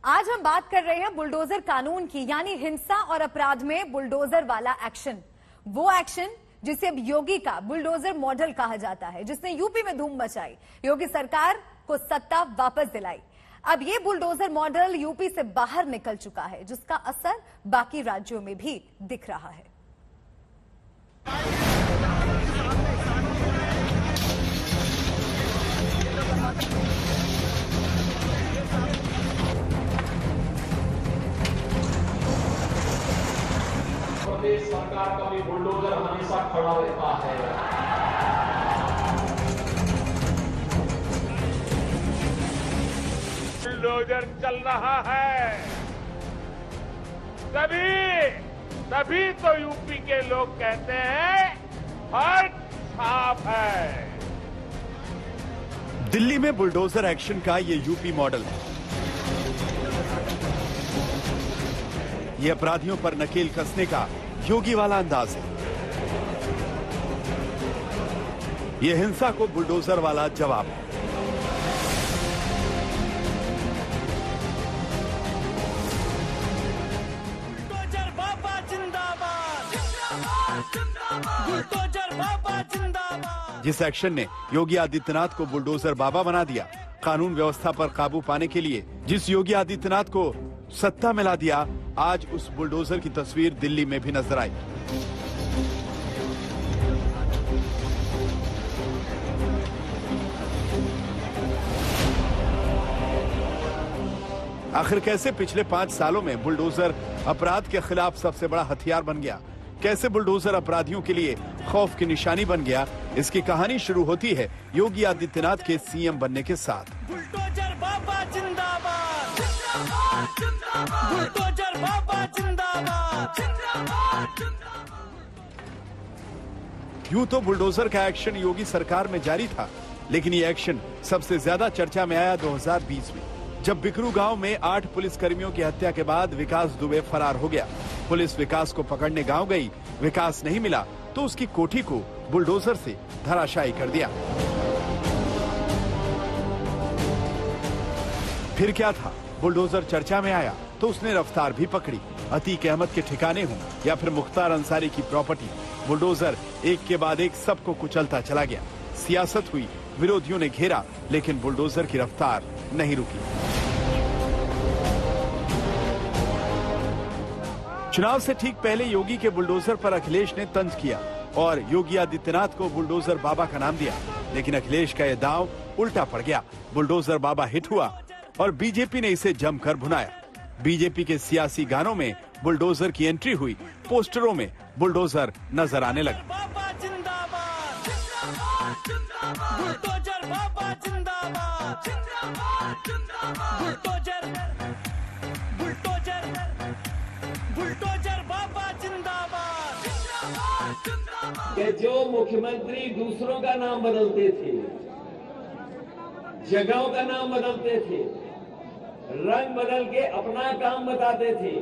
आज हम बात कर रहे हैं बुलडोजर कानून की, यानी हिंसा और अपराध में बुलडोजर वाला एक्शन। वो एक्शन जिसे अब योगी का बुलडोजर मॉडल कहा जाता है, जिसने यूपी में धूम मचाई, योगी सरकार को सत्ता वापस दिलाई। अब ये बुलडोजर मॉडल यूपी से बाहर निकल चुका है, जिसका असर बाकी राज्यों में भी दिख रहा है। प्रदेश सरकार का भी बुलडोजर हमेशा खड़ा रहता है। बुलडोजर चल रहा है, तभी तो यूपी के लोग कहते हैं फर्क साफ है। दिल्ली में बुलडोजर एक्शन का ये यूपी मॉडल है। ये अपराधियों पर नकेल कसने का योगी वाला अंदाज है। ये हिंसा को बुलडोजर वाला जवाब है। बुलडोजर बाबा जिंदाबाद, बुलडोजर बाबा जिंदाबाद। जिस एक्शन ने योगी आदित्यनाथ को बुलडोजर बाबा बना दिया, कानून व्यवस्था पर काबू पाने के लिए जिस योगी आदित्यनाथ को सत्ता मिला दिया, आज उस बुलडोजर की तस्वीर दिल्ली में भी नजर आई। आखिर कैसे पिछले 5 सालों में बुलडोजर अपराध के खिलाफ सबसे बड़ा हथियार बन गया, कैसे बुलडोजर अपराधियों के लिए खौफ की निशानी बन गया, इसकी कहानी शुरू होती है योगी आदित्यनाथ के सीएम बनने के साथ। बुलडोजर बाबा जिंदाबाद, बुलडोजर बाबा जिंदाबाद। यूं तो बुलडोजर का एक्शन योगी सरकार में जारी था, लेकिन ये एक्शन सबसे ज्यादा चर्चा में आया 2020 में, जब बिकरू गांव में 8 पुलिसकर्मियों की हत्या के बाद विकास दुबे फरार हो गया। पुलिस विकास को पकड़ने गांव गई, विकास नहीं मिला तो उसकी कोठी को बुलडोजर से धराशायी कर दिया। फिर क्या था, बुलडोजर चर्चा में आया तो उसने रफ्तार भी पकड़ी। अतीक अहमद के ठिकाने हो या फिर मुख्तार अंसारी की प्रॉपर्टी, बुलडोजर एक के बाद एक सबको कुचलता चला गया। सियासत हुई, विरोधियों ने घेरा, लेकिन बुलडोजर की रफ्तार नहीं रुकी। चुनाव से ठीक पहले योगी के बुलडोजर पर अखिलेश ने तंज किया और योगी आदित्यनाथ को बुलडोजर बाबा का नाम दिया, लेकिन अखिलेश का यह दांव उल्टा पड़ गया। बुलडोजर बाबा हिट हुआ और बीजेपी ने इसे जमकर भुनाया। बीजेपी के सियासी गानों में बुलडोजर की एंट्री हुई, पोस्टरों में बुलडोजर नजर आने लगे। बाबा जिंदाबाद, बुलडोजर बाबा जिंदाबाद, बुलडोजर, बुलडोजर, बुलडोजर बाबा जिंदाबाद। कि जो मुख्यमंत्री दूसरों का नाम बदलते थे, जगहों का नाम बदलते थे, रंग बदल के अपना काम बताते थे,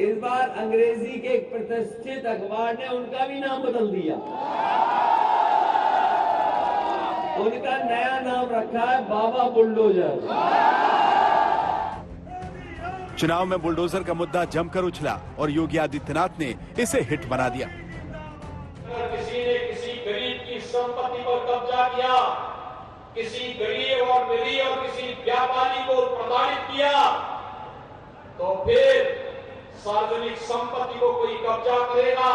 इस बार अंग्रेजी के एक प्रतिष्ठित अखबार ने उनका भी नाम बदल दिया। उनका नया नाम रखा है बाबा बुलडोजर। चुनाव में बुलडोजर का मुद्दा जमकर उछला और योगी आदित्यनाथ ने इसे हिट बना दिया। किसी ने किसी गरीब की संपत्ति पर कब्जा किया, किसी गरीब और मिली और किसी व्यापारी को प्रताड़ित किया, तो फिर सार्वजनिक संपत्ति को कोई कब्जा करेगा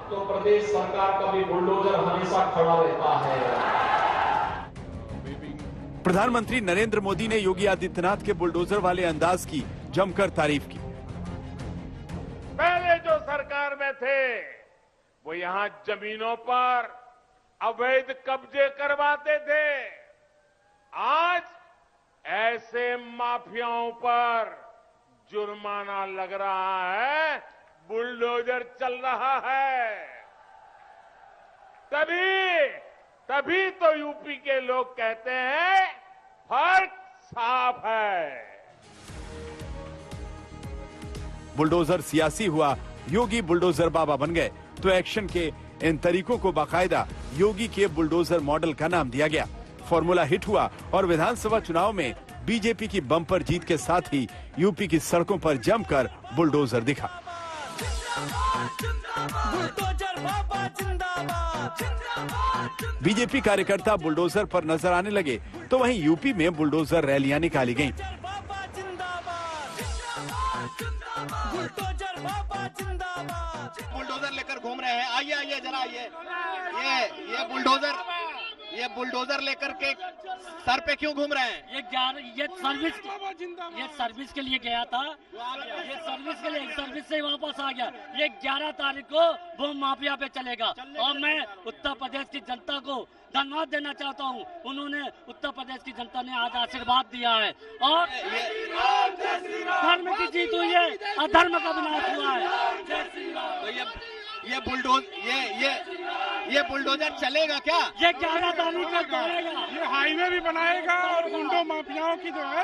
तो प्रदेश सरकार का भी बुलडोजर हमेशा खड़ा रहता है। प्रधानमंत्री नरेंद्र मोदी ने योगी आदित्यनाथ के बुलडोजर वाले अंदाज की जमकर तारीफ की। पहले जो सरकार में थे वो यहां जमीनों पर अवैध कब्जे करवाते थे, आज ऐसे माफियाओं पर जुर्माना लग रहा है, बुलडोजर चल रहा है। तभी तो यूपी के लोग कहते हैं फर्क साफ है। बुलडोजर सियासी हुआ, योगी बुलडोजर बाबा बन गए, तो एक्शन के इन तरीकों को बाकायदा योगी के बुलडोजर मॉडल का नाम दिया गया। फॉर्मूला हिट हुआ और विधानसभा चुनाव में बीजेपी की बम्पर जीत के साथ ही यूपी की सड़कों पर जमकर बुलडोजर दिखा। बुलडोजर बाबा जिंदाबाद जिंदाबाद। बीजेपी कार्यकर्ता बुलडोजर पर नजर आने लगे तो वहीं यूपी में बुलडोजर रैलियां निकाली गईं। बाबा जिंदाबाद जिंदाबाद। बुलडोजर बाबा जिंदाबाद। बुलडोजर लेकर घूम रहे हैं। आइए आइए जरा आइए। ये बुलडोजर लेकर के सर पे क्यों घूम रहे हैं? ये सर्विस के लिए गया था। ये सर्विस से वापस आ गया। ये 11 तारीख को वो माफिया पे चलेगा और मैं उत्तर प्रदेश की जनता को धन्यवाद देना चाहता हूँ। उन्होंने उत्तर प्रदेश की जनता ने आज आशीर्वाद दिया है और धर्म की जीत हुई है, अधर्म का विनाश हुआ है। तो ये बुलडोजर चलेगा क्या? ये 11 तारीख को चलेगा। ये हाईवे भी बनाएगा और गुंडों माफियाओं की जो है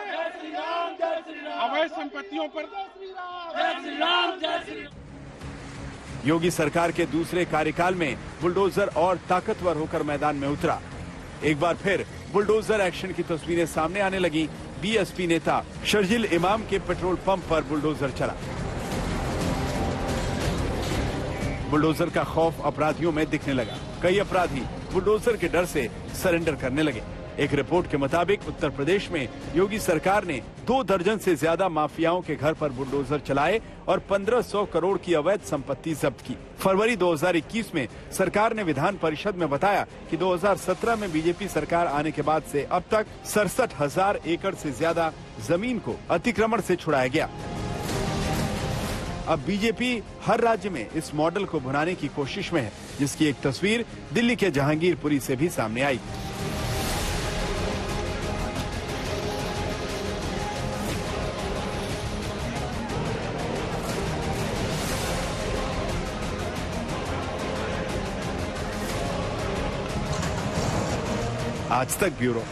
अवैध संपत्तियों पर जय श्री राम जय श्री राम। योगी सरकार के दूसरे कार्यकाल में बुलडोजर और ताकतवर होकर मैदान में उतरा। एक बार फिर बुलडोजर एक्शन की तस्वीरें सामने आने लगी। बीएसपी नेता शर्जिल इमाम के पेट्रोल पंप पर बुलडोजर चला। बुलडोजर का खौफ अपराधियों में दिखने लगा। कई अपराधी बुलडोजर के डर से सरेंडर करने लगे। एक रिपोर्ट के मुताबिक उत्तर प्रदेश में योगी सरकार ने 2 दर्जन से ज्यादा माफियाओं के घर पर बुलडोजर चलाए और 1500 करोड़ की अवैध संपत्ति जब्त की। फरवरी 2021 में सरकार ने विधान परिषद में बताया कि 2017 में बीजेपी सरकार आने के बाद से अब तक 67,000 एकड़ से ज्यादा जमीन को अतिक्रमण से छुड़ाया गया। अब बीजेपी हर राज्य में इस मॉडल को भुनाने की कोशिश में है, जिसकी एक तस्वीर दिल्ली के जहांगीरपुरी से भी सामने आई। आज तक ब्यूरो।